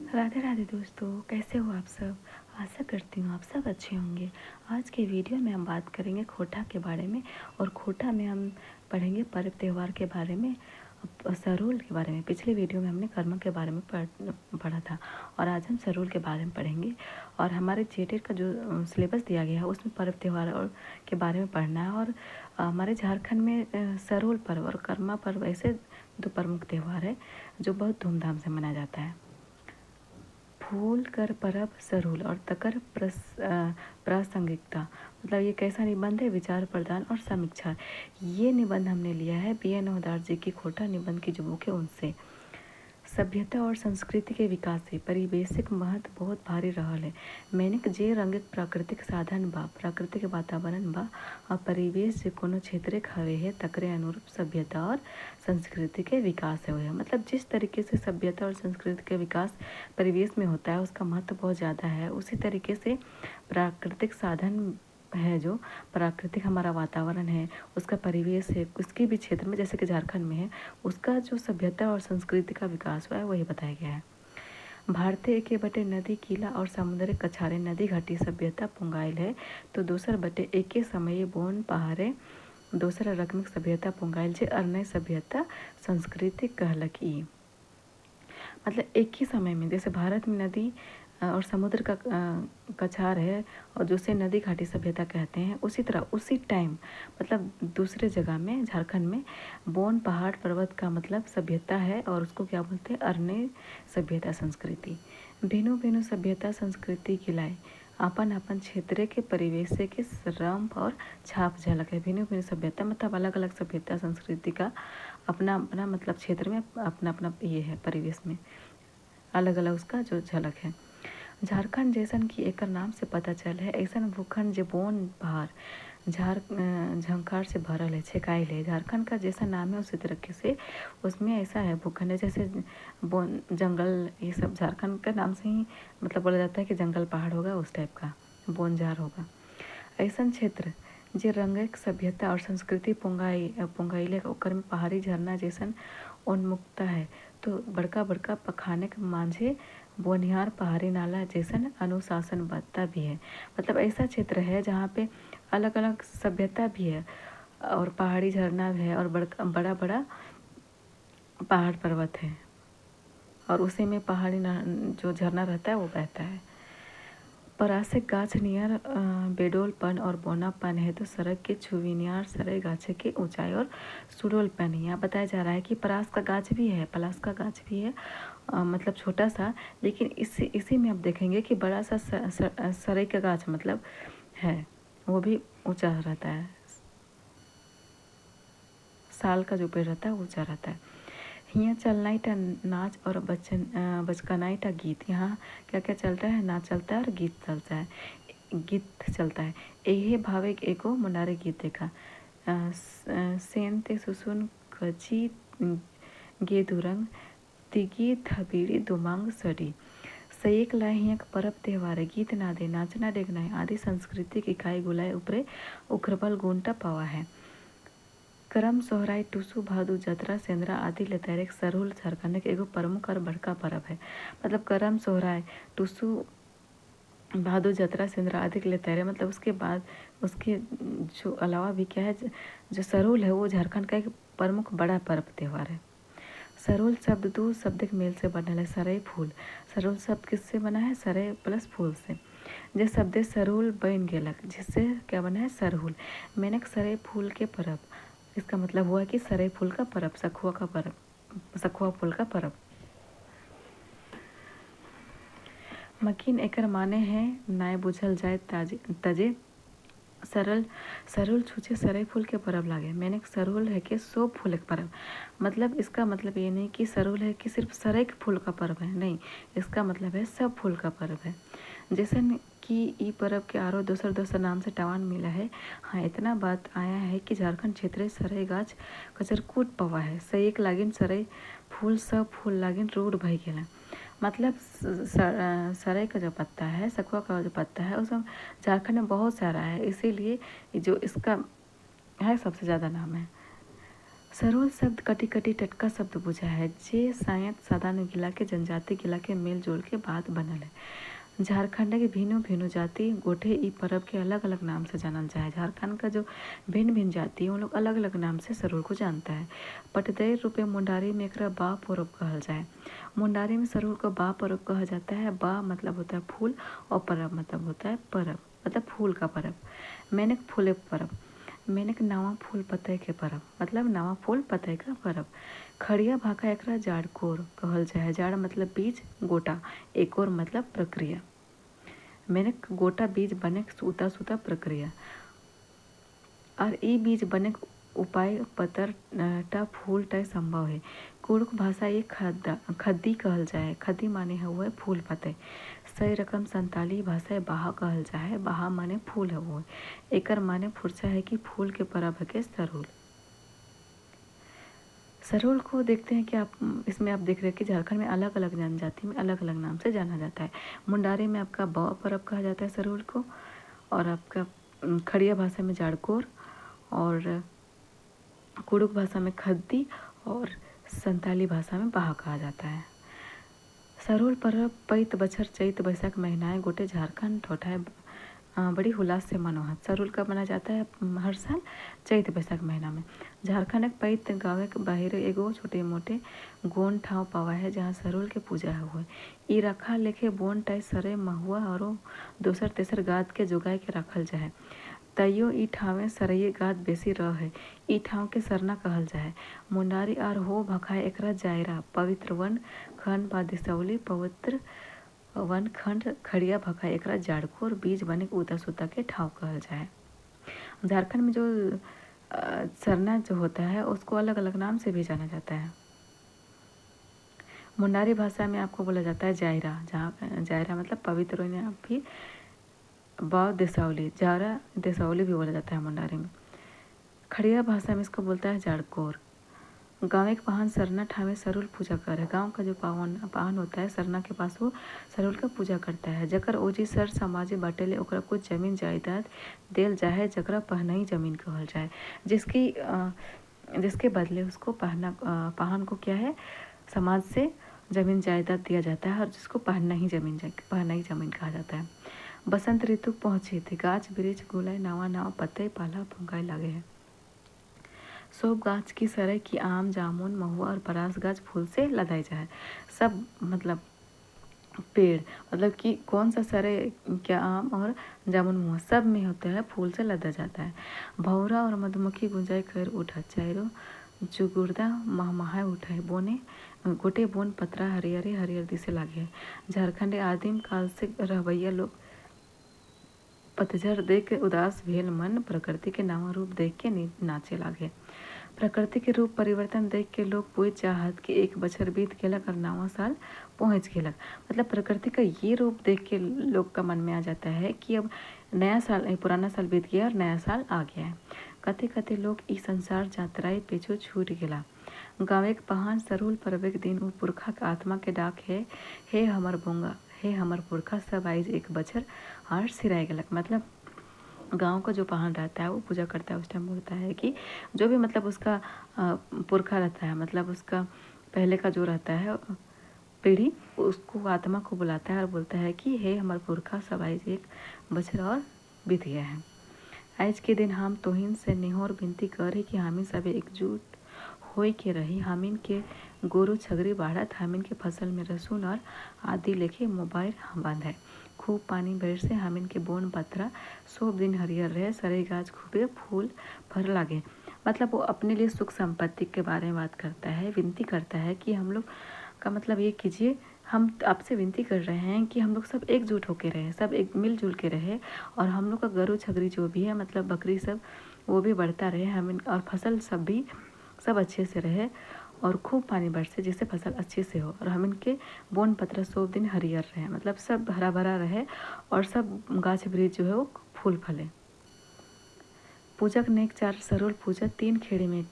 राधे राधे दोस्तों, कैसे हो आप सब। आशा करती हूँ आप सब अच्छे होंगे। आज के वीडियो में हम बात करेंगे खोटा के बारे में। और खोटा में हम पढ़ेंगे पर्व त्यौहार के बारे में, सरूल के बारे में। पिछले वीडियो में हमने कर्म के बारे में पढ़ा था और आज हम सरूल के बारे में पढ़ेंगे। और हमारे जेटेड का जो सिलेबस दिया गया है उसमें पर्व त्यौहार और के बारे में पढ़ना है। और हमारे झारखंड में सरूल पर्व और कर्मा पर्व ऐसे दो प्रमुख त्यौहार है जो बहुत धूमधाम से मनाया जाता है। फूल कर परब सरूल और तकर प्रासंगिकता, मतलब ये कैसा निबंध है, विचार प्रदान और समीक्षा। ये निबंध हमने लिया है BN नौदार जी की खोटा निबंध की जो बुक है उनसे। सभ्यता और संस्कृति के विकास से परिवेशिक महत्व बहुत भारी रहल है। मैंने जे रंगित प्राकृतिक साधन बा, प्राकृतिक वातावरण बा और परिवेश जे कोनो क्षेत्र हवे है तकरे अनुरूप सभ्यता और संस्कृति के विकास है। मतलब जिस तरीके से सभ्यता और संस्कृति के विकास परिवेश में होता है उसका महत्व बहुत ज़्यादा है। उसी तरीके से प्राकृतिक साधन है, जो प्राकृतिक हमारा वातावरण है, उसका परिवेश है, उसके भी क्षेत्र में जैसे कि झारखंड में है, उसका जो सभ्यता और संस्कृति का विकास हुआ है वही बताया गया है। भारतीय एके बटे नदी किला और समुद्र कछारे नदी घाटी सभ्यता पुंगाइल है, तो दूसर बटे एके समय बोन पहाड़े दूसरा रकमिक सभ्यता पुंगाइल जे अर्नय सभ्यता संस्कृति कहलक ई। मतलब एक ही समय में जैसे भारत में नदी और समुद्र का कछार है और जिसे नदी घाटी सभ्यता कहते हैं, उसी तरह उसी टाइम मतलब दूसरे जगह में झारखंड में बोन पहाड़ पर्वत का मतलब सभ्यता है और उसको क्या बोलते हैं, अर्ने सभ्यता संस्कृति। भिन्न भिन्न सभ्यता संस्कृति खिलाए अपन अपन क्षेत्र के परिवेश के श्रम और छाप झलक है। भिन्न भिन्न सभ्यता मतलब अलग अलग सभ्यता संस्कृति का अपना अपना मतलब क्षेत्र में अपना अपना ये है, परिवेश में अलग अलग उसका जो झलक है। झारखंड जैसन की एक नाम से पता चल है, ऐसा भूखंड जो बोन पहाड़ झंखार से भरल है, छेकाइल है। झारखंड का जैसा नाम है उसी तरीके से उसमें ऐसा है भूखंड है, जैसे बोन जंगल, ये सब झारखंड का नाम से ही मतलब बोला जाता है कि जंगल पहाड़ होगा, उस टाइप का बोनझार होगा। ऐसा क्षेत्र जे रंगक सभ्यता और संस्कृति पुंगाइले ओकर में पहाड़ी झरना जैसन उन्मुक्ता है, तो बड़का बड़का पखाने के मांझे बोनिहार पहाड़ी नाला जैसन अनुशासनबद्धता भी है। मतलब ऐसा क्षेत्र है जहाँ पे अलग अलग सभ्यता भी है और पहाड़ी झरना भी है और बड़ा बड़ा पहाड़ पर्वत है और उसी में पहाड़ी जो झरना रहता है वो बहता है। परासिक गाछ नियर बेडोलपन और बोनापन है, तो सड़क के छुविनियार सरे गाछ की ऊंचाई और सुडोलपन। यहाँ बताया जा रहा है कि परास का गाछ भी है, पलास का गाछ भी है, मतलब छोटा सा, लेकिन इसी में आप देखेंगे कि बड़ा सा सरे का गाछ मतलब है, वो भी ऊंचा रहता है। साल का जो पेड़ रहता है ऊंचा रहता है। यहाँ चलनाईटा नाच और बचकनाईटा गीत, यहाँ क्या क्या चलता है, नाच चलता है और गीत चलता है, गीत चलता है। यही भावे एगो मुनारे गीत देखा सेन ते सुसुन कची गेदुरंग तिगी थबीड़ी दुमांग सड़ी। सएक लाहियक परब त्यौहार गीत नादे नाचना डेगना आदि सांस्कृतिक इकाई गुलाय ऊपरे उखरबल गुंटा पावा है। करम सोहराय टुसु भादु जतरा सेंद्रा आदि लेतैरेक सरूल झारखंड के एगो प्रमुख और बड़का पर्व है। मतलब करम सोहराय टुसु भादु जतरा सेंद्रा आदि लेतैरे, मतलब उसके बाद उसके जो अलावा भी क्या है, जो सरूल है वो झारखंड का एक प्रमुख बड़ा पर्व त्यौहार है। सरूल शब्द दो शब्द के मेल से बना है, सरय फूल। सरूल शब्द किससे बना है, सरय प्लस फूल से। जिस शब्द सरूल बन गेलक जिससे क्या बना है, सरहुल। मैंने सरय फूल के पर्व, इसका मतलब हुआ कि सरय फूल का पर्व, सखुआ का पर्व, सखुआ फूल का पर्व। मकीन एकर माने है नाय बुझल जाए तजे सरल सरुल छूचे सरय फूल के पर्व लागे। मैंने सरुल है कि सो फूल के पर्व, मतलब इसका मतलब ये नहीं कि सरुल है कि सिर्फ सरय के फूल का पर्व है, नहीं, इसका मतलब है सब फूल का पर्व है। जैसे कि ई पर्व के आरो दोसर दोसर नाम से टवान मिला है। हाँ, इतना बात आया है कि झारखंड क्षेत्र सरय गाछ कचरकूट पवा है, सएक लागिन सरय फूल सब फूल लागिन रूढ़ भई गेला। मतलब सरय का जो पत्ता है, सखुआ का जो पत्ता है, उसमें झारखंड में बहुत सारा है, इसीलिए जो इसका है सबसे ज़्यादा नाम है। सरोल शब्द कटी कटी टटका शब्द बुझा है जे शायद साधारण गिला के जनजाति गिला के मेल जोल के बाद बनल है। झारखंड के भिन्न भिन्न जाति गोठे ई पर्व के अलग अलग नाम से जानल जाए। झारखंड का जो भिन्न भिन्न जाति है उन लोग अलग अलग नाम से सरोल को जानता है। पटदेर रूपे मुंडारी में एक बा पर्व कहल जाए। मुंडारी में सरोल को बा पर्व कहा जाता है। बा मतलब होता है फूल और पर्व मतलब होता है पर्व मतलब फूल का पर्व। मैंने फूले पर्व मैंने नवा फूल पतय के पर्व मतलब नवा फूल पतय का पर्व। खड़िया भाका एकरा जाड़कोर कहल जाए। जाड़ मतलब बीज गोटा एकोर मतलब प्रक्रिया। मैंने गोटा बीज बने सूता सूता प्रक्रिया और ई बीज बने उपाय पतर टा फूल टा संभव है। कुड़ुक भाषा ये खद्दी कहल जाए। खद्दी माने हुआ फूल पते। सही रकम संताली भाषा बाहा कहल जाए। बाहा माने फूल हुआ। एकर माने फुरसा है कि फूल के परब के सरोल। सरोल को देखते हैं कि आप इसमें आप देख रहे हैं कि झारखंड में अलग अलग जनजाति में अलग अलग नाम से जाना जाता है। मुंडारी में आपका बौ पर्व कहा जाता है सरोल को, और आपका खड़िया भाषा में जाड़कोर, और कुड़ुक भाषा में खद्दी, और संताली भाषा में बाहा कहा जाता है। सरोल पर्व पैत बछर चैत बैसाख महीनाएं गोटे झारखंड ठोठाए बड़ी हुलास से मनोहत। सरोल कब मनाया जाता है? हर साल चैत बैसाख महीना में। झारखंड के पैत गाँव के बाहर एगो छोटे मोटे गोन ठाव पावा है जहाँ सरोल के पूजा हुए। ई रखा लेखे बोन टाई सरे महुआ और दोसर तेसर गाद के जोगाए के रखल जाए। तैयो ई ठावे सरैये गाद बेसी रह है। ई ठाव के सरना कहल जाए। मुंडारी आर हो भखाए एकरा जायरा पवित्र वन खंड बा दिसौली पवित्र वन खंड खड़िया भखा एकरा जाड़कोर बीज बने उता सुता के ठाव कहल जाए। झारखंड में जो सरना जो होता है उसको अलग अलग नाम से भी जाना जाता है। मुंडारी भाषा में आपको बोला जाता है जायरा, जहाँ जायरा मतलब पवित्र भी बाव देसावली, जारा देसावली भी बोला जाता है मुंडारी में। खड़िया भाषा में इसको बोलता है जाड़कोर। गाँव के पाहन सरना ठावे सरोल पूजा करे। गांव का जो पाहन होता है सरना के पास वो सरोल का पूजा करता है। जकर ओजी सर समाजे बाटेले ओकरा कुछ जमीन जायदाद देल जाए जकरा पहनई जमीन कहल जाए। जिसके बदले उसको पाहन को क्या है समाज से जमीन जायदाद दिया जाता है और जिसको पहनई जमीन कहा जाता है। बसंत ऋतु पहुंची थी। गाछ वृक्ष गुलाय नावा नावा पत्ते पाला फुंकाए लगे हैं। सोब गाछ की सरय की आम जामुन महुआ और परास गाछ फूल से लदाई जाए। सब मतलब पेड़ मतलब कि कौन सा सरय क्या आम और जामुन महुआ सब में होता है फूल से लदा जाता है। भौरा और मधुमक्खी गुंजाई कर उठा चारो जुगुर्दा महमहाय उठाए बोने गोटे बोन पतरा हरियरे हरियर दिसे लागे। झारखंड आदिम काल से रहवैया लोग पतझड़ देख के उदास भेल मन प्रकृति के नवा रूप देख के नाचे लागे। प्रकृति के रूप परिवर्तन देख के लोग पूछ चाहत कि एक बछर बीत गेलक और नवा साल पहुँच गेलक। मतलब प्रकृति का ये रूप देख के लोग का मन में आ जाता है कि अब नया साल पुराना साल बीत गया और नया साल आ गया है। कते कते लोग ई संसार यात्राएं पीछू छूट गेला। गाँव के पहान सरोल पर्व दिन उ पुरखा के आत्मा के डाक है हे हमर बोंगा हे हमर पुरखा सब आइज एक बछर हार सिराय गेलक। मतलब गांव का जो पहान रहता है वो पूजा करता है। उस टाइम बोलता है कि जो भी मतलब उसका पुरखा रहता है मतलब उसका पहले का जो रहता है पीढ़ी उसको आत्मा को बुलाता है और बोलता है कि हे हमार पुरखा सब आइज एक बछर और बीत गया है। आज के दिन हम तोहिन से निहोर विनती करे कि हमी सब एकजुट होई के रही। हमीन के गोरू छगरी बाढ़त हमीन के फसल में रसून और आदि लेके मोबाइल बांधे। खूब पानी बरसे हमीन के बोन पतरा सब दिन हरियर रहे। सरे गाछ खूबे फूल फर लागे। मतलब वो अपने लिए सुख संपत्ति के बारे में बात करता है, विनती करता है कि हम लोग का मतलब ये कीजिए, हम आपसे विनती कर रहे हैं कि हम लोग सब एकजुट होके रहे, सब एक मिलजुल के रहे और हम लोग का गरू छगरी जो भी है मतलब बकरी सब वो भी बढ़ता रहे हम और फसल सब भी सब अच्छे से रहे और खूब पानी बरसे जिससे फसल अच्छे से हो और हम इनके बोन पत्र सब दिन हरियर रहे मतलब सब हरा भरा रहे और सब गाछ वृक्ष जो है वो फूल फले। पूजक ने 4 सरोल पूजा 3 खेड़ी में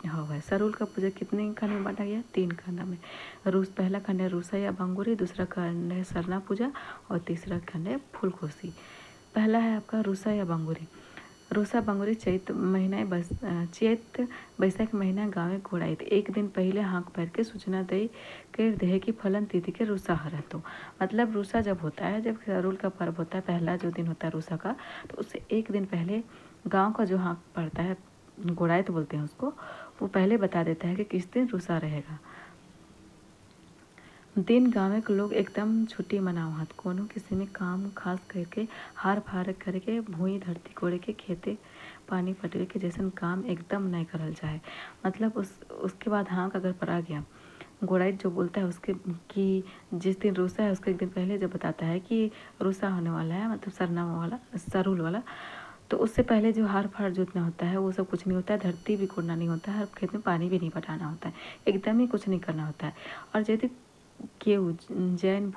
हुआ है। सरोल का पूजा कितने खंड में बांटा गया? 3 खंड में। पहला खंड है रूसा या बांगुरी, दूसरा खंड है सरना पूजा और तीसरा खंड है फूलकोसी। पहला है आपका रूसा या बांगुरी। रूसा बंगुरी चैत बैसाख महीना गाँवे घोड़ाइत एक दिन पहले हाँक पैर के सूचना दे के देह की फलन तिथि के रूसा हरतो। मतलब रूसा जब होता है, जब सरूल का पर्व होता है, पहला जो दिन होता है रूसा का, तो उससे एक दिन पहले गाँव का जो हाँक पड़ता है, घोड़ाइत बोलते हैं उसको, वो पहले बता देता है कि किस दिन रूसा रहेगा। दिन गाँव के लोग एकदम छुट्टी मनावत, कोनो किसी में काम खास करके हार फार करके भूई धरती कोड़े के खेते पानी पटवे के जैसन काम एकदम नहीं करल जाए। मतलब उसके बाद हाँक अगर पड़ा गया, गोड़ाइट जो बोलता है उसके कि जिस दिन रूसा है उसके एक दिन पहले जब बताता है कि रूसा होने वाला है, मतलब सरना वाला सरूल वाला, तो उससे पहले जो हार फार जोतना होता है वो सब कुछ नहीं होता है, धरती भी कोड़ना नहीं होता है, हर खेत में पानी भी नहीं पटाना होता है, एकदम ही कुछ नहीं करना होता है। और यदि केहू जैन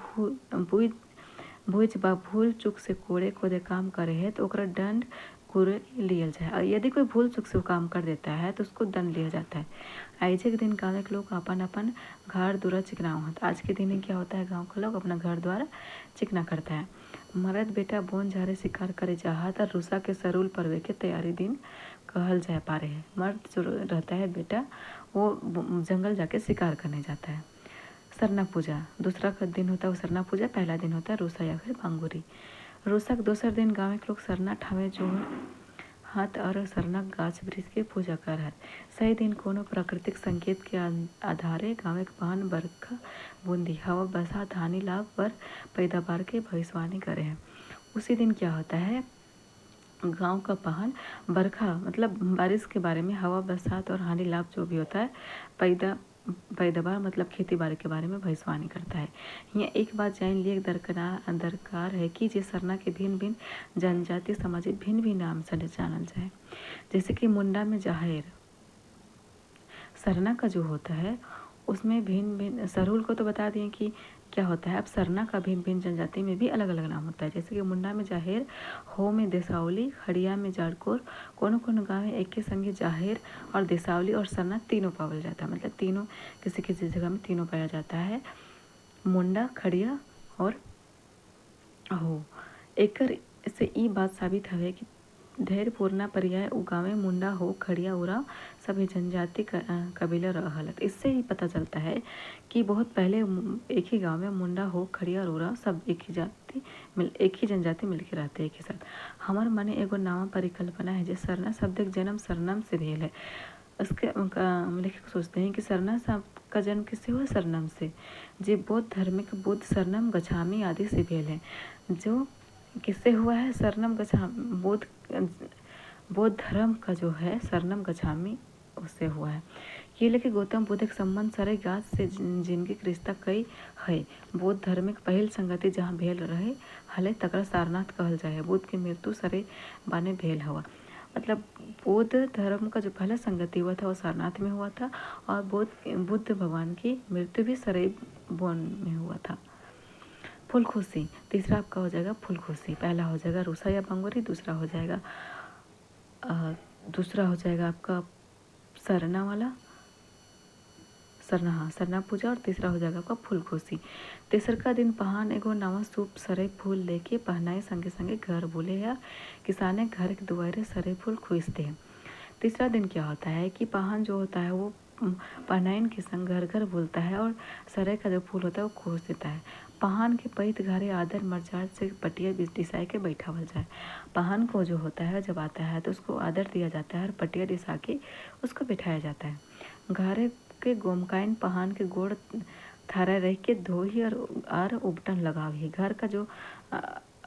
भूज बा भूल चूक से कोड़े खोदे काम करे है तो ओकरा दंड कुरे लियल जाए। और यदि कोई भूल चूक से काम कर देता है तो उसको दंड लिया जाता है। आइजे के दिन गाँव के लोग अपन अपन घर द्वारा चिकना होता। आज के दिन क्या होता है, गाँव के लोग अपना घर द्वारा चिकना करता है। मर्द बेटा बोन झारे शिकार करे चाहत और रूसा के सरूल पर्वे के तैयारी दिन कहल जाए पारे है। मर्द जो रहता है बेटा वो जंगल जाके शिकार करने जाता है। सरना पूजा दूसरा का दिन होता है वो सरना पूजा, पहला दिन होता है रूसा या फिर बांगुरी। रूसा के दूसरा दिन गाँव के लोग सरना ठावे जो हाथ और सरना गाछ वृक्ष के पूजा कर है। सही दिन कोनो प्राकृतिक संकेत के आधारे गाँव के पान बरखा बूंदी हवा बरसात हानि लाभ पर पैदावार के भविष्यवाणी करे हैं। उसी दिन क्या होता है, गांव का पहाड़ बरखा मतलब बारिश के बारे में, हवा बरसात और हानि लाभ जो भी होता है पैदावार मतलब खेती बाड़ी के बारे में भविष्यवाणी करता है। यहाँ एक बात जान लिए दरकार है कि जे सरना के भिन्न भिन्न जनजाति सामाजिक भिन्न भिन्न नाम से जानल जाए। जैसे कि मुंडा में जाहिर सरना का जो होता है उसमें भिन्न भिन्न, सरूल को तो बता दिए कि क्या होता है। अब सरना का भिन्न भिन्न जनजाति में भी अलग अलग नाम होता है। जैसे कि मुंडा में जाहिर, हो में देसावली, खड़िया में जाड़कोर, कोनो कोनो गाँव में एक के संगे जाहिर और देसावली और सरना तीनों पावल जाता है। मतलब तीनों किसी किसी जगह में तीनों पाया जाता है, मुंडा खड़िया और हो। एकर से ई बात साबित हवे कि धैर्य पूर्णा पर्याय उगावे मुंडा हो खड़िया उराव सभी जनजाति कबीला रहल। इससे ही पता चलता है कि बहुत पहले एक ही गांव में मुंडा हो खड़िया और उराव सब एक ही जनजाति मिलकर रहते एक ही साथ। हमार मने एगो नवा परिकल्पना है जो सरना शब्द के जन्म सरनम से भेल है। उसके लेखक सोचते हैं कि सरना शब्द का जन्म किससे हुआ, सरनम से, जो बौद्ध धर्म के बुद्ध सरनम गछामी आदि से भेल है। जो किससे हुआ है, सरनम गछामी बौद्ध धर्म का जो है सरनम गछामी उससे हुआ है। ये लेके गौतम बुद्ध के संबंध सरे गाछ से जिनकी रिश्ता कई है। बौद्ध धर्म के पहल संगति जहाँ भेल रहे हले तकरा सारनाथ कहल जाए। बुद्ध की मृत्यु सरे बाने भेल हुआ। मतलब बौद्ध धर्म का जो पहला संगति हुआ था वो सारनाथ में हुआ था और बुद्ध भगवान की मृत्यु भी सरे बोन में हुआ था। फूल खुशी तीसरा आपका हो जाएगा फूल खुशी। पहला हो जाएगा रूसा या बंगोरी, दूसरा हो जाएगा आपका सरना वाला सरना पूजा, और तीसरा हो जाएगा आपका फूल खुशी। तेसर का दिन पहान एगो नवा सूप सरे फूल लेके पहनाए संगे संगे घर बोले या किसाने घर के दुआरे सरे फूल खुजते हैं। तीसरा दिन क्या होता है कि पहान जो होता है वो पहनाइन के संग घर घर बोलता है और सरे का जो फूल होता है वो खोज देता है। पहान के पैत घरे आदर मर्याद से पटिया डिसाई के बैठावल जाए। पहान को जो होता है जब आता है तो उसको आदर दिया जाता है और पटिया डिसा के उसको बैठाया जाता है। घरे के गोमकाइन पहान के गोड़ थारा रह के धोही और उपटन लगावी। घर का जो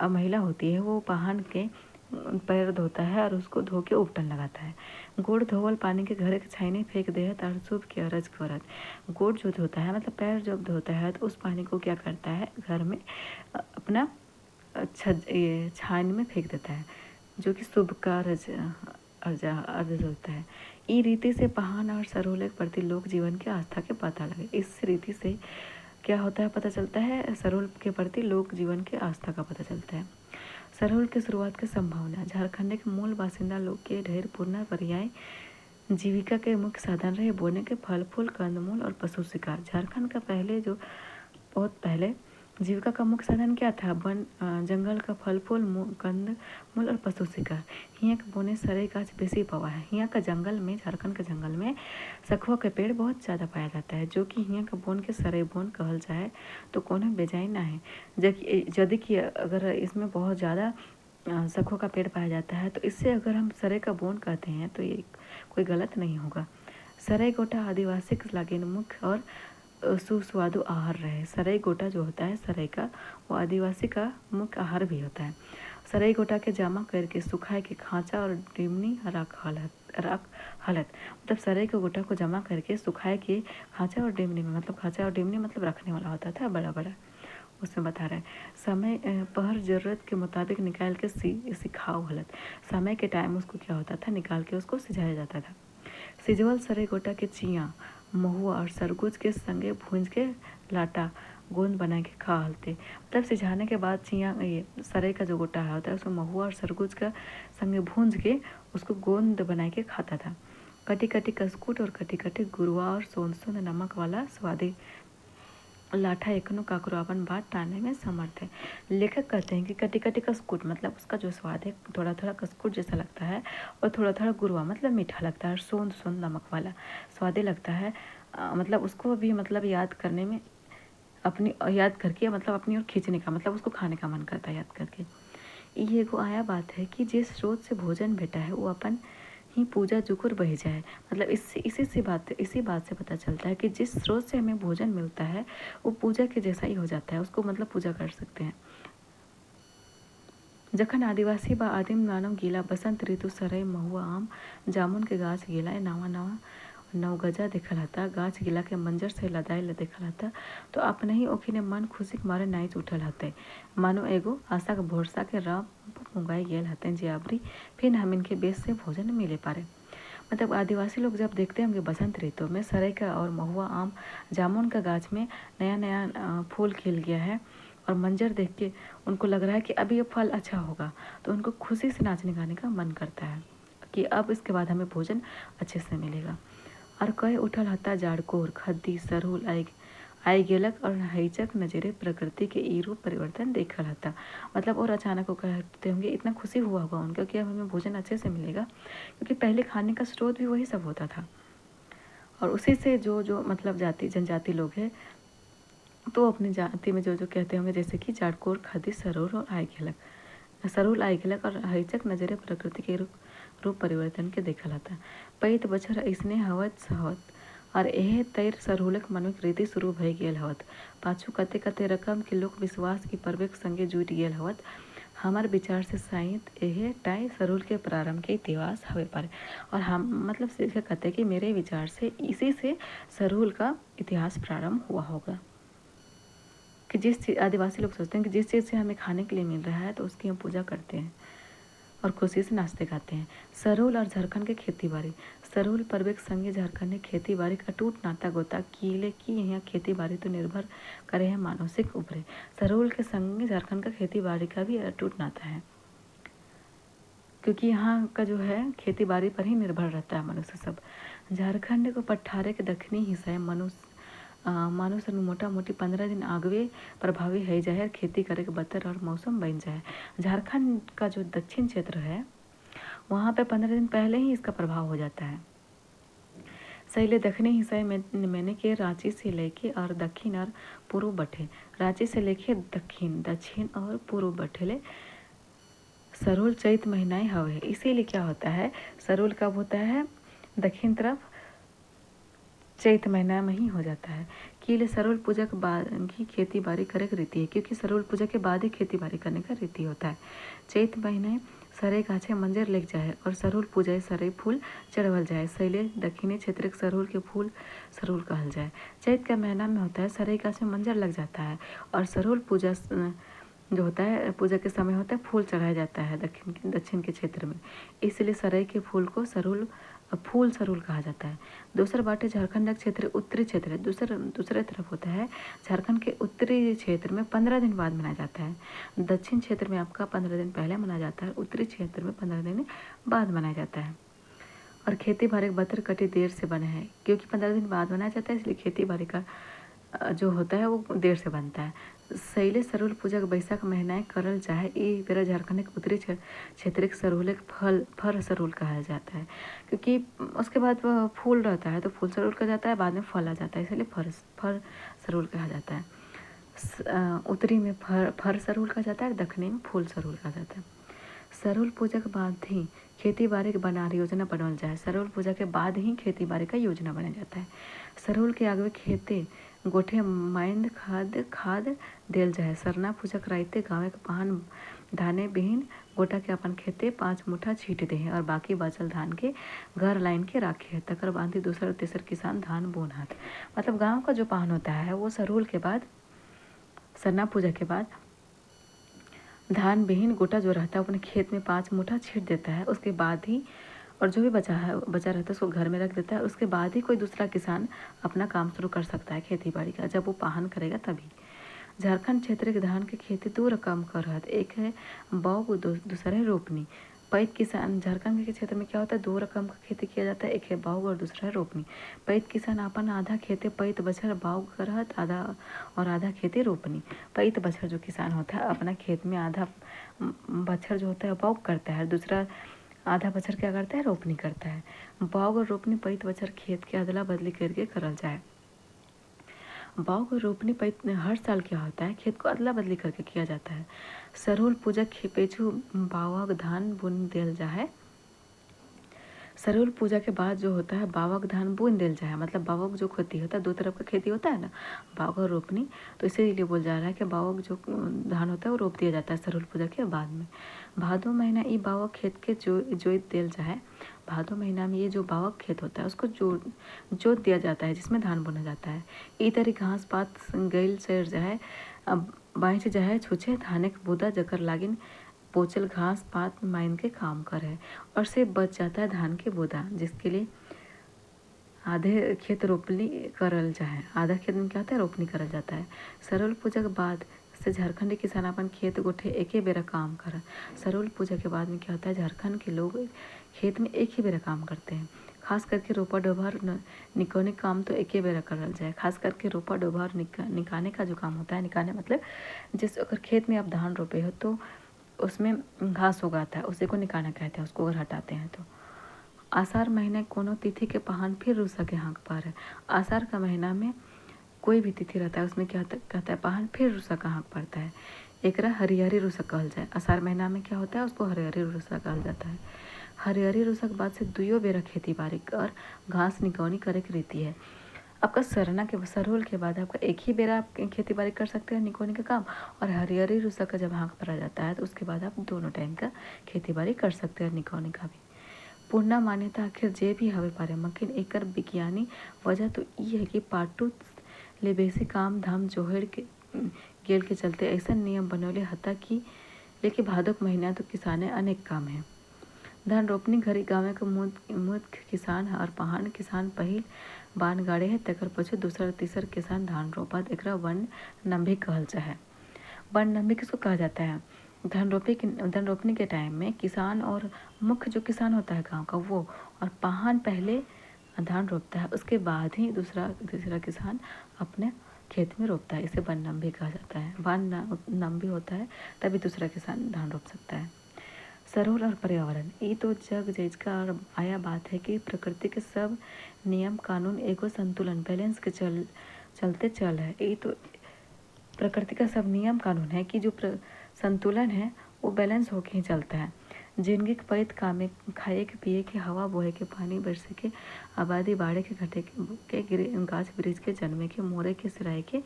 महिला होती है वो पहान के पैर धोता है और उसको धो के उपटन लगाता है। गोड़ धोवल पानी के घरे के छाइने फेंक दे और शुभ के अरज करत। गोड़ जो धोता है मतलब पैर जब धोता है तो उस पानी को क्या करता है, घर में अपना छान में फेंक देता है, जो कि शुभ का अर्ज होता है। ई रीति से पहान और सरोले के प्रति लोक जीवन के आस्था के पता लगे। इस रीति से क्या होता है पता चलता है, सरोल के प्रति लोक जीवन के आस्था का पता चलता है। सरोल के शुरुआत की संभावना, झारखंड के मूल बासिंदा लोग के ढेर पूर्ण पर्याय जीविका के मुख्य साधन रहे बोने के फल फूल कंदमूल और पशु शिकार। झारखंड का पहले जो बहुत पहले जीविका का मुख्य साधन क्या था? जंगल का फल फूल, कंद मूल और पशु शिकार। हियाँ के बोने सरे गाछ बेसी पवा है। हियाँ का जंगल में, झारखंड के जंगल में सखुआ के पेड़ बहुत ज़्यादा पाया जाता है, जो कि हियाँ का बोन के सरे बोन कहल जाए तो कोनो बेजाय ना है। यदि कि अगर इसमें बहुत ज़्यादा सखुआ का पेड़ पाया जाता है तो इससे अगर हम सरे का बोन कहते हैं तो ये कोई गलत नहीं होगा। सराय गोटा आदिवासी लागिन मुख्य और सुस्वादु आहार रहे। सराई गोटा जो होता है सराई का, वो आदिवासी का मुख्य आहार भी होता है। सराई गोटा के जमा करके सुखाए के खांचा और डिमनी रख हलत मतलब सराई के गोटा को जमा करके सुखाए के खांचा और डिमनी में, मतलब खांचा और डिमनी मतलब रखने वाला होता था बड़ा बड़ा, उसमें बता रहे हैं। समय पहर ज़रूरत के मुताबिक निकाल के सिखाओ हलत। समय के टाइम उसको क्या होता था, निकाल के उसको सिझाया जाता था। सिजवल सरे गोटा के चिया महुआ और सरगुज के संगे भूंज के लाटा गोंद बना के खा हलते। मतलब सिझाने के बाद चिया, ये सरे का जो गोटा होता है उसमें महुआ और सरगुज का संगे भूंज के उसको गोंद बना के खाता था। कटी कटी कसकुट और कटी कटी गुरुआ और सोन सोन नमक वाला स्वादी लाठा एकनो काकरो अपन बात टाने में समर्थ है। लेखक कहते हैं कि कटी कटी कसकुट मतलब उसका जो स्वाद है थोड़ा थोड़ा कसकुट जैसा लगता है, और थोड़ा थोड़ा गुरुआ मतलब मीठा लगता है, और सोंद सोंद नमक वाला स्वादे लगता है। मतलब उसको भी मतलब याद करने में, अपनी याद करके मतलब अपनी ओर खींचने का, मतलब उसको खाने का मन करता है याद करके। ये एगो आया बात है कि जिस स्रोत से भोजन भेटा है वो अपन ही पूजा जुकुर बह जाए। मतलब इसी बात से पता चलता है कि जिस स्रोत से हमें भोजन मिलता है वो पूजा के जैसा ही हो जाता है, उसको मतलब पूजा कर सकते हैं। जखन आदिवासी बा आदिम मानव गीला बसंत ऋतु सरय महुआ आम जामुन के गाछ गिला नवा नवा नवगजा देखल हता, गाछ गिला के मंजर से लदाइल देखल हता, तो अपने ही ओखिने मन खुशी के मारे नाच उठल हते, मानो एगो आशा के भरोसा के राम मुंगाई गेल हते जे अबरी फिर हम इनके बेस से भोजन मिले पारे। मतलब आदिवासी लोग जब देखते होंगे बसंत ऋतु में सरेई का और महुआ आम जामुन का गाछ में नया नया फूल खिल गया है और मंजर देख के उनको लग रहा है कि अभी ये फल अच्छा होगा, तो उनको खुशी से नाचने गाने का मन करता है कि अब इसके बाद हमें भोजन अच्छे से मिलेगा। और कहे उठल हता जाड़कोर खद्दी सरहुल आई गेलक और हैचक नजरे प्रकृति के ई रूप परिवर्तन देखल हता। मतलब और अचानक वो कहते होंगे इतना खुशी हुआ होगा उनका कि अब हमें भोजन अच्छे से मिलेगा, क्योंकि पहले खाने का स्रोत भी वही सब होता था। और उसी से जो जो मतलब जनजाति लोग हैं तो अपनी जाति में जो जो कहते होंगे, जैसे कि जाड़कोर खद्दी सरुल आई गेलक और हैचक नजरे प्रकृति के रूप परिवर्तन के देखल हता। पैत बछर ऐसने हवत सहवत और एहे तैर सरहुलक मनुक रीति शुरू भई गेल हवत। पाछू कते कते रकम के लोक विश्वास की परवेक संगे जुट गेल हवत। हमार विचार से शायद एहे टाई सरहुल के प्रारंभ के इतिहास हवे पारे। और हम मतलब सीधे कहते कि मेरे विचार से इसी से सरहुल का इतिहास प्रारंभ हुआ होगा, कि जिस चीज़ आदिवासी लोग सोचते हैं कि जिस चीज़ से हमें खाने के लिए मिल रहा है तो उसकी हम पूजा करते हैं और खुशी से नाचते गाते हैं। सरोल और झारखंड के खेती बाड़ी। सरोल पर्वे के संगे झारखंड ने खेती बाड़ी का अटूट नाता गोता किले की यहाँ खेती बाड़ी तो निर्भर करे है मानसिक उपरे। सरोल के संगे झारखंड का खेती बाड़ी का भी अटूट नाता है, क्योंकि यहाँ का जो है खेती बाड़ी पर ही निर्भर रहता है मनुष्य सब। झारखंड को पठारे के दक्षिणी हिस्सा मनुष्य मोटा मोटी 15 दिन आगवे प्रभावी है जाए खेती करे के बतर और मौसम बन जाए। झारखंड का जो दक्षिण क्षेत्र है वहाँ पे 15 दिन पहले ही इसका प्रभाव हो जाता है। सैले दक्षिणी हिस्से में मैंने के रांची से लेके और दक्षिण और पूर्व बठे, रांची से लेके दक्षिण और पूर्व बठेले सरोल चैत महीनाएं हवे। इसीलिए क्या होता है, सरोल कब होता है, दक्षिण तरफ चैत महीना में ही हो जाता है। कि सरोल पूजा के बाद ही खेती बाड़ी करे की रीति है, क्योंकि सरोल पूजा के बाद ही खेती बाड़ी करने का रीति होता है। चैत महीने सरे गाछे मंजर लग जाए और सरोल पूजाए सरे फूल चढ़वल जाए, सैले दक्षिणी क्षेत्र के सरोल के फूल सरोल कहल जाए। चैत का महीना में होता है सरे गाछे मंजर लग जाता है और सरोल पूजा जो होता है पूजा के समय होता है फूल चढ़ाया जाता है दक्षिण के क्षेत्र में, इसलिए सरई के फूल को फूल सरूल कहा जाता है। दूसरा बाटे झारखंड क्षेत्र उत्तरी क्षेत्र है, दूसरे तरफ होता है झारखंड के उत्तरी क्षेत्र में 15 दिन बाद मनाया जाता है। दक्षिण क्षेत्र में आपका 15 दिन पहले मनाया जाता है, उत्तरी क्षेत्र में 15 दिन बाद मनाया जाता है। और खेती बाड़ी बतर कटी देर से बने हैं, क्योंकि 15 दिन बाद मनाया जाता है इसलिए खेती बाड़ी का जो होता है वो देर से बनता है। सैले सरुल पूजा के बैसाख महीना करल जाए। ई बेरा झारखंड के उत्तरी क्षेत्र के सरुल के फर सरुल कहा जाता है, क्योंकि उसके बाद वह फूल रहता है तो फूल सरुल कहा जाता है, बाद में फल आ जाता है, इसलिए फर सरुल कहा जाता है। उत्तरी में फर सरुल कहा जाता है, दक्षिणी में फूल सरुल कहा जाता है। सरुल पूजा के बाद ही खेती बाड़ी के बनार योजना बनल जाए। सरुल पूजा के बाद ही खेती बाड़ी का योजना बनाया जाता है। सरुल के आगे खेते गोठे माइंद खाद देल जाए। सरना पूजा कराइते गाँव के पहान धाने बिहीन गोटा के अपन खेते 5 मुठा छीट दे और बाकी बचल धान के घर लाइन के राखे। तकर बाद ही दूसरा तीसर किसान धान बोनत। मतलब गाँव का जो पहान होता है वो सरुल के बाद, सरना पूजा के बाद धान बिहीन गोटा जो रहता है अपने खेत में 5 मुठा छीट देता है। उसके बाद ही और जो भी बचा रहता है उसको घर में रख देता है। उसके बाद ही कोई दूसरा किसान अपना काम शुरू कर सकता है खेती बाड़ी का, जब वो पाहन करेगा तभी। झारखंड क्षेत्र के धान की खेती 2 रकम का रहता है, एक है बौग, दूसरा है रोपनी। पैत किसान झारखंड के क्षेत्र में क्या होता है, 2 रकम का खेती किया जाता है, एक है बौग और दूसरा है रोपनी। पैत किसान अपन आधा खेते पैत बछर बौग करत आधा और आधा खेती रोपनी। पैत बछर जो किसान होता है अपना खेत में आधा बछर जो होता है बौग करता है, दूसरा आधा बछर क्या करता है, रोपनी करता है। बौग और रोपनी पैत बछर खेत के अदला बदली करके करल जाए। बौग और रोपनी पैत हर साल क्या होता है, खेत को अदला बदली करके किया जाता है। सरुल पूजा पेछू बावक धान बुन देल जाए। सरुल पूजा के बाद जो होता है बावक धान बुन देल जाए, मतलब बावक जो खेती होता है 2 तरफ का खेती होता है ना, बावक और रोपनी, तो इसीलिए बोल जा रहा है कि बावक जो धान होता है वो रोप दिया जाता है सरुल पूजा के बाद में। भादो महीना ई बावक खेत के जोत देल जाए। भादो महीना में ये जो बावक खेत होता है उसको जोत दिया जाता है, जिसमें धान बोना जाता है। ई तरी घास पात गैल से जाए बाँच जाए छुछे धाने के बूदा जकर लागिन पोचल घास पात माइन के काम करे और से बच जाता है धान के बूदा, जिसके लिए आधे खेत रोपनी करल जाए। आधा खेत में क्या होता है, रोपनी करल जाता है। सरुल पूजा के बाद से झारखंडी किसान अपन खेत गोठे एक ही बेरा काम करा। सरुल पूजा के बाद में क्या होता है, झारखंड के लोग खेत में एक ही बेरा काम करते हैं। खास करके रोपा डोभार निकालने काम तो एक ही बेरा करल जाए। खास करके रोपा डोभार निकालने का जो काम होता है, निकालने मतलब जिस अगर खेत में आप धान रोपे हो तो उसमें घास उगाता है, उसी को निकालना कहते हैं, उसको अगर हटाते हैं तो। आषाढ़ महीने कोनो तिथि के पहान फिर रुसा के हाँक पार है। आषाढ़ का महीना में कोई भी तिथि रहता है उसमें क्या कहता है, पहान फिर रुसा का हाँक पड़ता है। एकरा हरिहरी रुसा कहल जाए। आषाढ़ महीना में क्या होता है, उसको हरिहरी रुसा कहल जाता है। हरिहरी रुसा के बाद से 2 बेरा खेती बाड़ी और घास निकौनी करे की रीति है। आपका सरुल के बाद आपका एक ही बेरा आप खेती बाड़ी कर सकते हैं निकोनी का काम, और हरिहरी रुसा का जब हाँक भरा जाता है तो उसके बाद आप दोनों टाइम का खेती बाड़ी कर सकते हैं निकोनी का भी। पूर्णा मान्यता आखिर जे भी हवे पारे, मकिन एकर विज्ञानी वजह तो ये है कि पाटू ले बेसी काम धाम जोहड़ के गेल के चलते ऐसा नियम बनौले हता कि लेके भादक महीना तो किसाने अनेक काम है। धान रोपनी घरी गाँव के मुख्य किसान और पहाड़ किसान पहिल बान गाड़े है, तकर पछू दूसरा तीसर किसान धान रोपत। एकरा वन नंभी कहल जाए। वन नंभी किसको कहा जाता है, धान रोपनी के टाइम में किसान और मुख्य जो किसान होता है गांव का वो और पहान पहले धान रोपता है, उसके बाद ही तीसरा किसान अपने खेत में रोपता है। इसे वन नंभी कहा जाता है। वन नंभी होता है तभी दूसरा किसान धान रोप सकता है। सरोवर और पर्यावरण ये तो जग जैजका और आया बात है कि प्रकृति के सब नियम कानून एगो संतुलन बैलेंस के चलते चल है। ये तो प्रकृति का सब नियम कानून है कि जो संतुलन है वो बैलेंस होके ही चलता है। जिंदगी के पैत कामे खाए के पिए के हवा बोहे के पानी बरसे के आबादी बाढ़े के घटे के गाछ वृक्ष के जन्मे के मोरे के सिराए के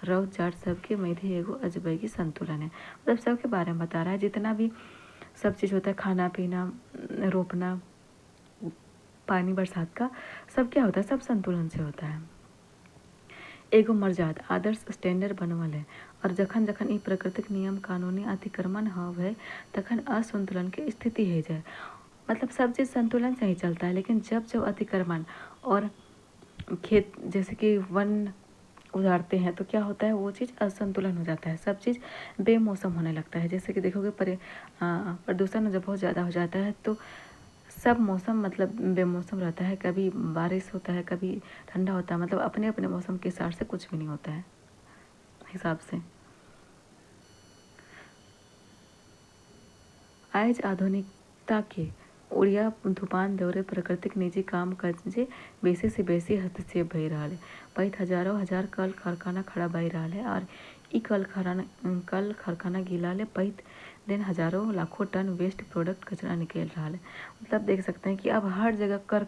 रव चाट सबके मैधे एगो अजबैगी संतुलन है। मतलब सबके बारे में बता रहा है, जितना भी सब चीज़ होता है, खाना पीना रोपना पानी बरसात का सब क्या होता है, सब संतुलन से होता है। एगो मर्यादा आदर्श स्टैंडर्ड बनवल है और जखन जखन ई प्राकृतिक नियम कानूनी अतिक्रमण हवे तखन असंतुलन के स्थिति है जाए। मतलब सब चीज़ संतुलन से ही चलता है, लेकिन जब जब अतिक्रमण और खेत जैसे कि वन उजाड़ते हैं तो क्या होता है, वो चीज़ असंतुलन हो जाता है, सब चीज़ बेमौसम होने लगता है। जैसे कि देखोगे प्रदूषण जब बहुत ज़्यादा हो जाता है तो सब मौसम मतलब बेमौसम रहता है, कभी बारिश होता है कभी ठंडा होता है, मतलब अपने अपने मौसम के हिसाब से कुछ भी नहीं होता है हिसाब से। आज आधुनिकता के उड़िया तूफान दौरे प्राकृतिक निजी काम काजे बेसी से बेसी हस्तक्षेप भई रहा है। बहुत हजारों हजार कल कारखाना खड़ा भई रहा है और ई कल कारखाना गिला ले बहुत दिन हजारों लाखों टन वेस्ट प्रोडक्ट कचरा निकल रहा है। मतलब देख सकते हैं कि अब हर जगह कल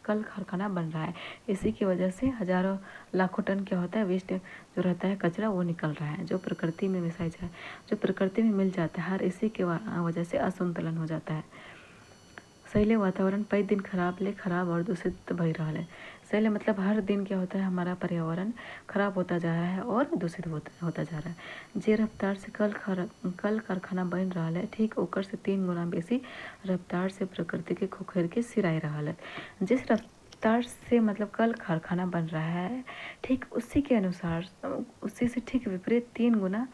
कारखाना बन रहा है। इसी की वजह से हजारों लाखों टन क्या होता है, वेस्ट जो रहता है कचरा वो निकल रहा है, जो प्रकृति में मिसाई जाए, जो प्रकृति में मिल जाता है। हर इसी के वजह से असंतुलन हो जाता है। सैले वातावरण कई दिन खराब और दूषित भई रहा है। सैले मतलब हर दिन क्या होता है, हमारा पर्यावरण खराब होता जा रहा है और दूषित होता जा रहा है। जे रफ्तार से कल कारखाना बन रहा है, ठीक ओकर से 3 गुना बेसी रफ्तार से प्रकृति के खोखर के सिराई रहा है। जिस रफ्तार से मतलब कल कारखाना बन रहा है, ठीक उसी के अनुसार, उसी से ठीक विपरीत 3 गुना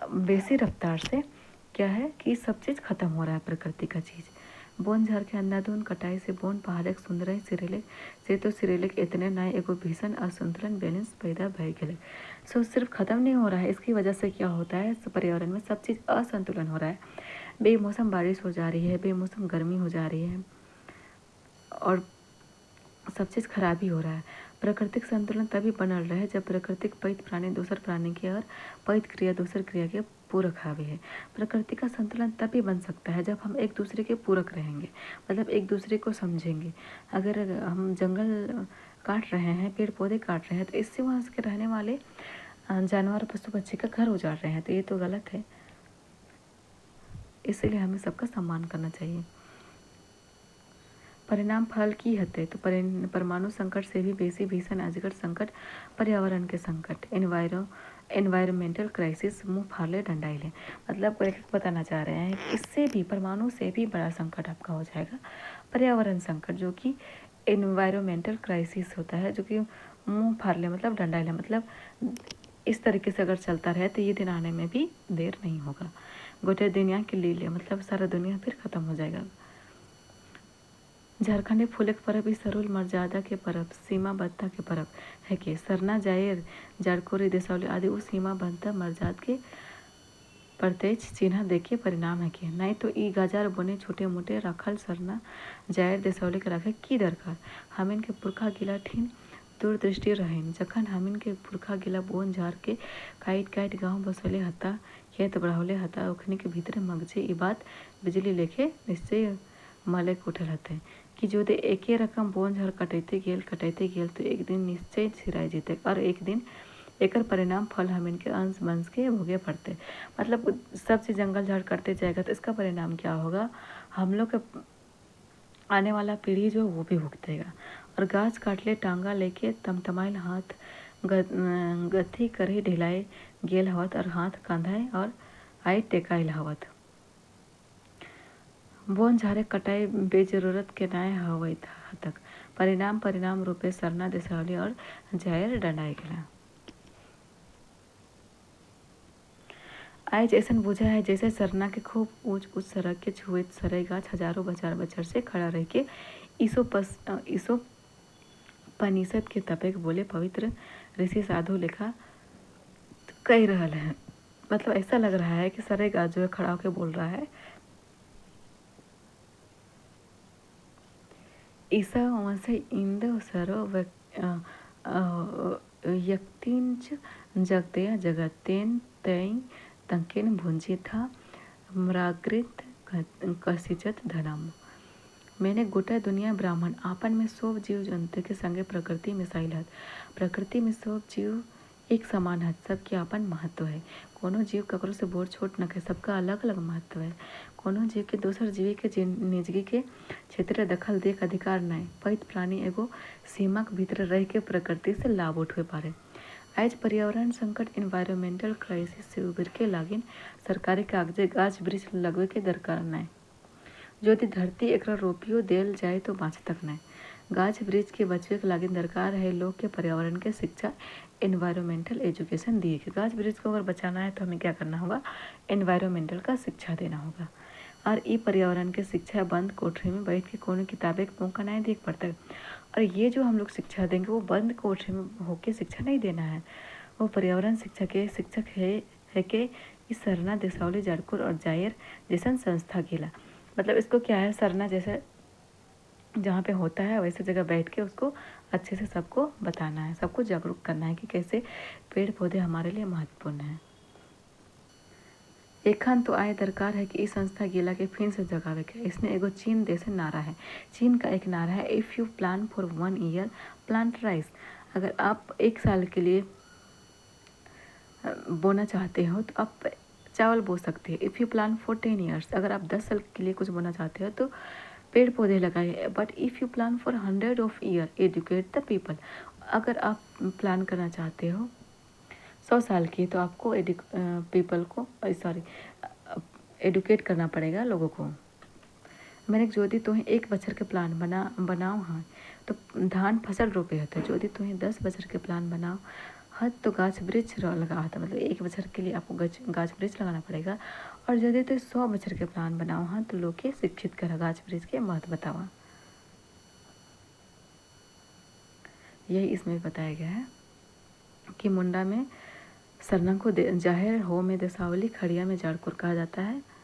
बेसी रफ्तार से क्या है कि सब चीज़ खत्म हो रहा है, प्रकृति का चीज़। बोन झार के अंधाधुन कटाई से बोन पहाड़क सुंदर सिरेलेक से तो सिरेलेक इतने नए एगो भीषण असंतुलन बैलेंस पैदा भय गए। सो सिर्फ खत्म नहीं हो रहा है, इसकी वजह से क्या होता है, पर्यावरण में सब चीज़ असंतुलन हो रहा है। बेमौसम बारिश हो जा रही है, बेमौसम गर्मी हो जा रही है और सब चीज़ खराब ही हो रहा है। प्राकृतिक संतुलन तभी बनल रहे जब प्राकृतिक पैत प्राणी दूसर प्राणी की और पैत क्रिया दूसर क्रिया के पूरक हावी है। प्रकृति का संतुलन तभी बन सकता है जब हम एक दूसरे के पूरक रहेंगे, मतलब एक दूसरे को समझेंगे। अगर हम जंगल काट रहे हैं, पेड़ पौधे काट रहे हैं, तो इससे वहाँ के रहने वाले जानवर पशु पक्षी का घर उजाड़ रहे हैं, तो ये तो गलत है। इसीलिए हमें सबका सम्मान करना चाहिए। परिणाम फल की हते तो परमाणु संकट से भी बेसी भीषण अजगर संकट पर्यावरण के संकट एनवायरमेंटल क्राइसिस मुँह फाले डंडाइले। मतलब बताना चाह रहे हैं कि इससे भी, परमाणु से भी बड़ा संकट आपका हो जाएगा पर्यावरण संकट, जो कि एनवायरमेंटल क्राइसिस होता है, जो कि मुँह फाड़ले मतलब डंडाइले। मतलब इस तरीके से अगर चलता रहे तो ये दिन आने में भी देर नहीं होगा। गोटे दुनिया के लीले मतलब सारा दुनिया फिर खत्म हो जाएगा। झारखंडी फूलक परब ई सरोल मर्यादा के परब, सीमाबद्धता के परब है कि सरना जायर जाड़कोरी देसावली आदि उस सीमाबद्धता मर्यादा के प्रत्यक्ष चिन्ह देखे परिणाम है कि नहीं तो ई गाजार बने छोटे मोटे रखल सरना जायर देसावली के रखे की दरकार। हमिन के पुरखा गिला ठीन दूरदृष्टि रहें, जखन हमिन के पुरखा गिला बोन झार के काट गाँव बसले हता, खेत बढ़ावले हता, ओखनी के भीतर मगजे ई बात बिजली लेके निश्चय मलक उठल हते कि जो दे एके रकम बोन झार कटैते गेल तो एक दिन निश्चय सिराय जीते और एक दिन एकर परिणाम फल हम इनके अंश वंश के भोगे पड़ते। मतलब सब चीज़ जंगल झाड़ करते जाएगा तो इसका परिणाम क्या होगा, हम लोग का आने वाला पीढ़ी जो वो भी भुगतेगा। और गाछ काटले टांगा लेके तमतमाइल हाथ गथी करे ढिलाए गेल हवत और हाथ कांधाए और आई टेकाइल हवत। बोन झारे कटाई बेजरूरत के नाय हवैत हतक। परिणाम रूपे सरना देसावली और जायर डंडाई गेला। आज ऐसा बुझा है जैसे सरना के खूब ऊंच सड़क के छुएत सरे गाछ हजारों बछर से खड़ा रह के ईसो पनिषद के तपेक बोले पवित्र ऋषि साधु लेखा कह रहा है। मतलब ऐसा लग रहा है कि सरे गाछ जो है खड़ा होकर बोल रहा है, ईसा वंसे इंद सरो यक्तिंच जगतया जगतेन तय तंकेन भुंजी था म्राकृत कसिचत धनम। मैंने गोटा दुनिया ब्राह्मण आपन में सब जीव जंतु के संगे प्रकृति मिसाइल हत। प्रकृति में सब जीव एक समान हत, सबके आपन महत्व है। कोनो जीव ककरो से बोर छोट न है, सबका अलग अलग महत्व है। कोनो जीव के दोसर जीवी के निजगी के क्षेत्र दखल देख अधिकार नहीं। पैत प्राणी एगो सीमा के भीतर रह के प्रकृति से लाभ उठे पारे। आज पर्यावरण संकट एनवायरमेंटल क्राइसिस से उबर के लागिन सरकारी कागजे गाछ वृक्ष लगवे के दरकार नहीं। यदि धरती एकरा रोपियो देल जाए तो बाँच तक नहीं। गाछ वृक्ष के बचवे के लागिन दरकार है लोग के पर्यावरण के शिक्षा, एनवायरमेंटल एजुकेशन दिए कि गाछ वृक्ष को अगर बचाना है तो हमें क्या करना होगा, एनवायरमेंटल का शिक्षा देना होगा। और ये पर्यावरण के शिक्षा बंद कोठरी में बैठ के कोनो किताबें मौका नहीं देख पड़ता है। और ये जो हम लोग शिक्षा देंगे वो बंद कोठरी में होके शिक्षा नहीं देना है, वो पर्यावरण शिक्षा के शिक्षक है के ई सरना देसावली जाड़कोर और जायर जैसन संस्था गेला। मतलब इसको क्या है, सरना जैसे जहाँ पे होता है वैसे जगह बैठ के उसको अच्छे से सबको बताना है, सबको जागरूक करना है कि कैसे पेड़ पौधे हमारे लिए महत्वपूर्ण हैं। एखन तो आय दरकार है कि इस संस्था गेला के फिर से जगावे के। इसने एगो चीन देश नारा है। चीन का एक नारा है, if you plan for 1 year plant rice. अगर आप 1 साल के लिए बोना चाहते हो तो आप चावल बो सकते हैं। If you plan for 10 years, अगर आप 10 साल के लिए कुछ बोना चाहते हो तो पेड़ पौधे लगाइए। But if you plan for 100 of year educate the people. अगर आप प्लान करना चाहते हो 100 साल की, तो आपको पीपल को एडुकेट करना पड़ेगा लोगों को। मैंने जोदी तुम्हें 1 बछर के प्लान बनाओ हाँ तो धान फसल रोपे होते। जोदी तुम्हें 10 बछर के प्लान बनाओ हाँ तो गाछ वृक्ष लगा होता। मतलब 1 बछर के लिए आपको गाछ वृक्ष लगाना पड़ेगा। और यदि तो 100 बछर के प्लान बनाओ हाँ तो लोग के शिक्षित करा गाछ वृक्ष के महत्व बतावा। यही इसमें बताया गया है कि मुंडा में सरना को जाहिर हो में देसावली, खड़िया में जाड़कोर कहा जाता है।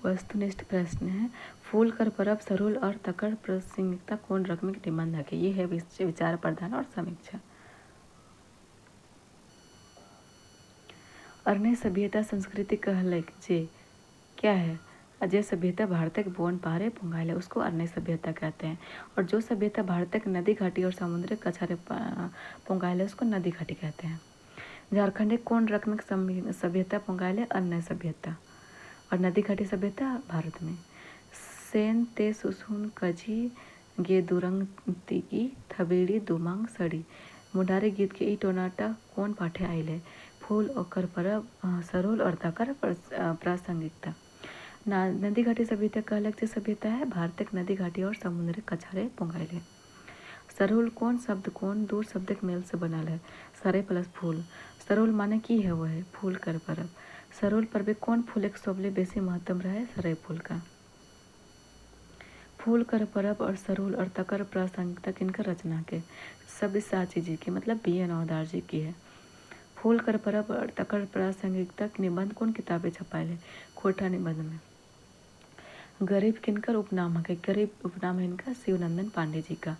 वस्तुनिष्ठ प्रश्न है, फूल कर परब सरूल और तकड़ प्रासंगिकता कौन रकमिक निबंध है। ये है विचार प्रधान और समीक्षा। अर्ने सभ्यता संस्कृति कहलक जे क्या है, अजय सभ्यता भारतक बोन पहाड़े पुंगाइल है उसको अर्ने सभ्यता कहते हैं। और जो सभ्यता भारतक नदी घाटी और समुद्र कछारे पुंगाइल है उसको नदी घाटी कहते हैं। झारखंड कौन रकमिक सभ्यता पुंगाइल है, अर्ने सभ्यता। और नदी घाटी सभ्यता भारत में। सेन ते सुसुन कजी गे दुरंग तिगी थबेड़ी दुमांग सड़ी। मुंडारी गीत के ई टोनाटा कौन पाठे आइल है, फूल और परब सरोल और तकर प्रासंगिकता। नदी घाटी सभ्यता कहलक जे सभ्यता है भारतक नदी घाटी और समुद्र कछारे पुंगाइल है। सरोल कौन शब्द कौन दूर शब्दक मेल से बनल है, सरे प्लस फूल। सरोल माने की है, वो है फूल कर परब। सरोल पर्व कौन फूल एक सबले बेसी महत्व रहे, सरई फूल का। फूल कर परब और सरोल और तकर प्रासंगिकता किनकर रचना के, सब साची जी की मतलब बी.एन. औदार जी की है। फूल कर परब और तकर प्रासंगिकता निबंध कौन किताबें छपाइल है, खोटा निबंध में। गरीब किनकर उपनाम है, गरीब उपनाम है इनका शिवनंदन पांडे जी का।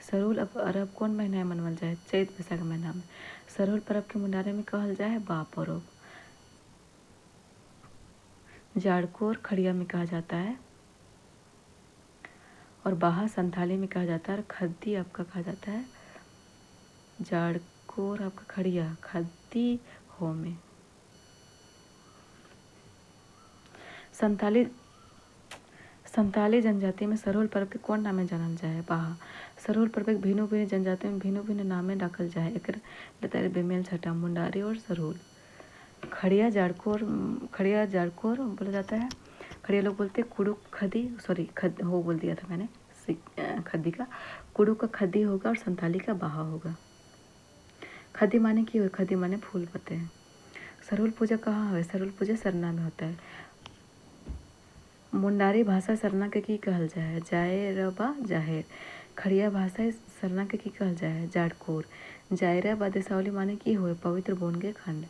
सरोल अरब कौन महीना में मनवल जाए, चैत वैशाख महीना में। सरोल परब के मुंडारे में कहल जाए बा परब। जाड़कोर खड़िया में कहा जाता है और बाहा संथाली में कहा जाता है और खद्दी आपका कहा जाता है। जाड़कोर आपका खड़िया, खद्दी हो में। संताली जनजाति में सरोल पर्व के कौन नामे जानल जाए, बाहा। सरोल पर्व के भिन्न भिन्न जनजाति में भिन्न भिन्न नामे रखल जाए। एक लतारी बेमेल छठा मुंडारी और सरोल। खड़िया जाड़कोर बोला जाता है। खड़िया लोग बोलते हैं कुड़ुक खदी, सॉरी हो बोल दिया था मैंने खद्दी का। कुड़ुक का खद्दी होगा और संताली का बाहा होगा। खद्दी माने की हो, खद्दी माने फूल पत्ते हैं। सरोल पूजा कहाँ है, सरोल पूजा सरना में होता है। मुंडारी भाषा सरना के की कहल जाए, जाए बा जाहिर। खड़िया भाषा सरना के की कहल जाए, जाड़कोर। जायरा बा देसावली माने की होए, पवित्र बोन के खंड।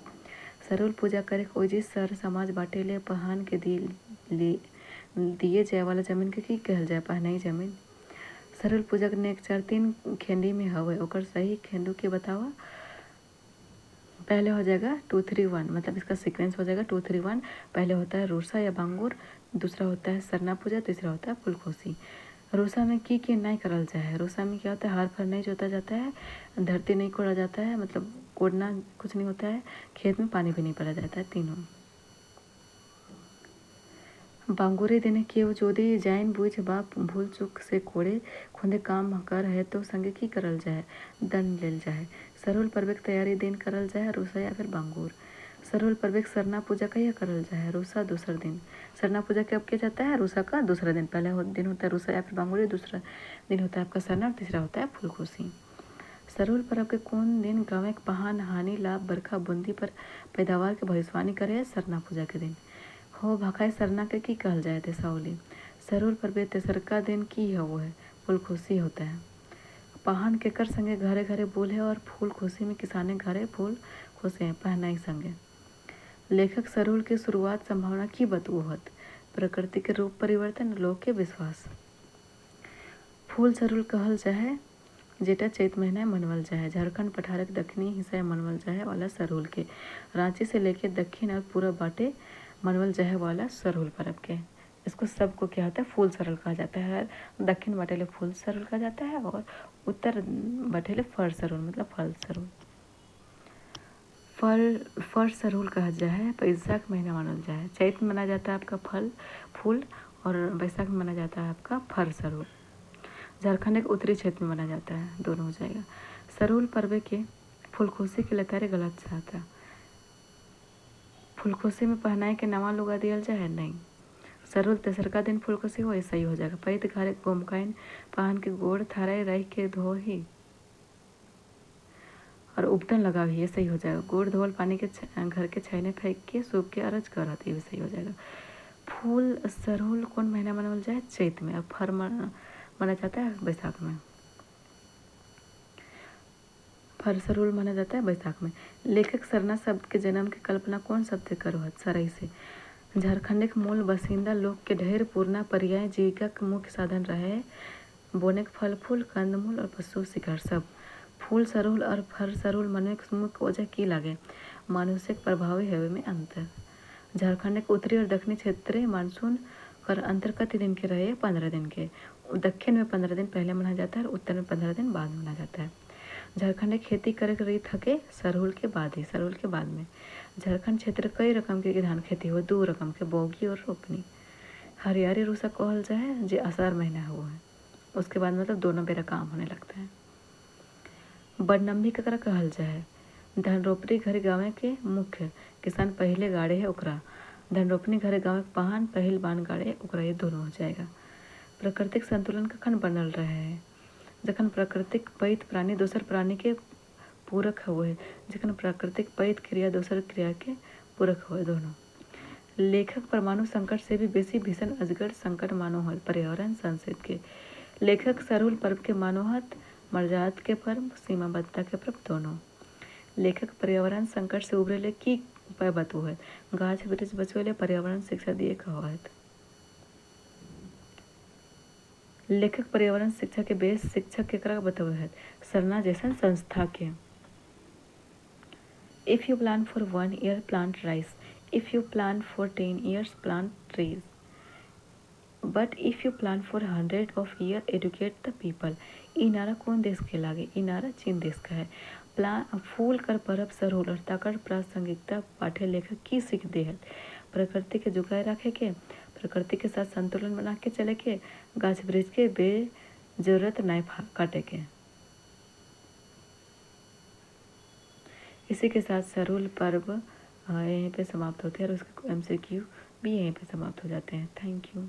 सरोल पूजा करे ओजी सर समाज बाटे ले पहान के दिए जाए वाला जमीन के की कहल जाए, पहनई जमीन। सरोल पूजा के नेक 4-3 खेंडी में हवे, ओकर सही खेंडू के बतावा। पहले हो जाएगा 2-3-1, मतलब इसका सीक्वेंस हो जाएगा 2-3-1। पहले होता है रूसा या बांगुर, दूसरा होता है सरना पूजा, तीसरा होता है फुलकोसी। रूसा में की नहीं करल जाए, रूसा में क्या होता है, हार फर नहीं जोता जाता है, धरती नहीं कोड़ा जाता है, मतलब कोड़ना कुछ नहीं होता है, खेत में पानी भी नहीं पड़ा जाता है, तीनों। बांगुरे देने केव जोदी जाइन बुझ बाप भूल चूक से कोड़े खुदे काम कर है तो संगे की करल जाए, दंड लेल जाए। सरोल पर्व के तैयारी दिन करल जाए, रूसा या फिर बांगुर। सरोल पर्व के सरना पूजा कहिया करल जाए, रूसा दूसरा दिन। सरना पूजा कब किया जाता है, रूसा का दूसरा दिन। पहले दिन होता है रूसा या फिर बांगुर, दूसरा दिन होता है आपका सरना और तीसरा होता है फूलकोसी। सरोल पर्व के कौन दिन गाँव के पहान हानि लाभ बरखा बूंदी पर पैदावार के भविष्यवाणी करे, सरना पूजा के दिन। हो भाखाई सरना के की कहल जाए, देसावली। सरोल पर्व तेसरका दिन की है, वो है फुलकोसी होता है। पाहन केकर संगे घरे घरे बोले और फूल खुशी में किसाने घरे फूल खुशे पहनाई संगे। लेखक सरूल की शुरुआत संभावना की बतूहत, प्रकृति के रूप परिवर्तन लोक के विश्वास। फूल सरूल कहल जाए जेटा चैत महीना मनवल जाए। झारखंड पठार के दक्षिणी हिस्सा मनवल जाए वाला सरूल के रांची से लेकर दक्षिण और पूरब बाटे मनवल जाए वाला सरूल पर्व के इसको सबको क्या होता है फूल सरूल कहा जाता है। दक्षिण बटेले फूल सरूल कहा जाता है और उत्तर बटेले फर सरूल मतलब फल सरूल। फर सरूल कहा जाए बैसाख महीना मानल जाए। चैत में मना जाता है आपका फल फूल और बैसाख में मना जाता है आपका फर सरूल। झारखंड के उत्तरी क्षेत्र में मना जाता है, दोनों हो जाएगा। सरूल पर्व के फूलखुशी के लतारे गलत छाता। फूलखुशी में पहनाए के नवा लुगा दियल जाए नहीं। सरूल तेसरका दिन फूलखुशी हो ऐसा ही हो जाएगा। पैत घरे गोमकाइन पहन के गोड़ थाराई रही के धो ही और उपटन लगा भी ऐसा ही हो जाएगा। गोड़ धोवल पानी के घर के छैने फेंक के सूप के अरज करत ये सही हो जाएगा। फूल सरूल कौन महीना मनावल जाए? चैत में। और फर माना जाता है बैसाख में। फर सरूल माना जाता है बैसाख में। लेखक सरना शब्द के जन्म की कल्पना कौन शब्द करो है? सरई से। झारखंड के मूल बसिंदा लोग के ढेर पूर्णा पर्याय जीविका के मुख्य साधन रहे बोने के फल फूल कंदमूल और पशु शिकार सब। फूल सरूल और फर सरूल मनवे के मुख्य वजह की लागे? मानुषिक प्रभावी हेवे में अंतर। झारखंड के उत्तरी और दक्षिणी क्षेत्र मानसून कर अंतर कति दिन के रहे? 15 दिन के। दक्षिण में 15 दिन पहले मनाया जाता है और उत्तर में 15 दिन बाद में मनाया जाता है। झारखंड खेती करे के रही थके सरूल के बाद में। झारखंड क्षेत्र कई रकम के धान खेती हो, 2 रकम के बोगी और रोपनी। हरियारी रूसा कहल जाए जो आषाढ़ महीना हुआ है उसके बाद मतलब दोनों बेरा काम होने लगता है। बडनम्बी ककरा कहल जाए? धान रोपनी घरे गाँव के मुख्य किसान पहले गाड़े है ओकरा। धान रोपनी घरे गाँव के पहान पहल बान गाड़े ओकरा ये दोनों हो जाएगा। प्राकृतिक संतुलन कखन बनल रहे है? जखन प्राकृतिक पैत प्राणी दोसर प्राणी के पूरक हुए, जखन प्राकृतिक पैत क्रिया दोसर क्रिया के पूरक हुए दोनों। लेखक परमाणु संकट से भी बेसी भीषण अजगर संकट मानो है पर्यावरण संस्कृत के। लेखक सरूल पर्व के मानोहत मर्याद के पर्व सीमाबद्धता के पर्व दोनों। लेखक पर्यावरण संकट से उबरे ले की उपाय बतू है? गाछ वृक्ष बचवे पर्यावरण शिक्षा दिए कहा है। लेखक पर्यावरण शिक्षा के बेस शिक्षक केकरा बतवे है? सरना जैसन संस्था के। If you plan for 1 year, plant rice. If you plan for 10 years, plant trees. But if you plan for 100 of year, educate the people. ई नारा कौन देश के लागे? ई नारा चीन देश का है। फूल कर परब सरूल और ताकर प्रासंगिकता पाठ्य लेखक की सीख दे है? प्रकृति के जुगाए रखे के, प्रकृति के साथ संतुलन बना के चले के, गाछ वृक्ष के बेजरूरत नहीं काटे के। इसी के साथ सरूल पर्व यहीं पे समाप्त होते हैं और उसके MCQ भी यहीं पे समाप्त हो जाते हैं। Thank you.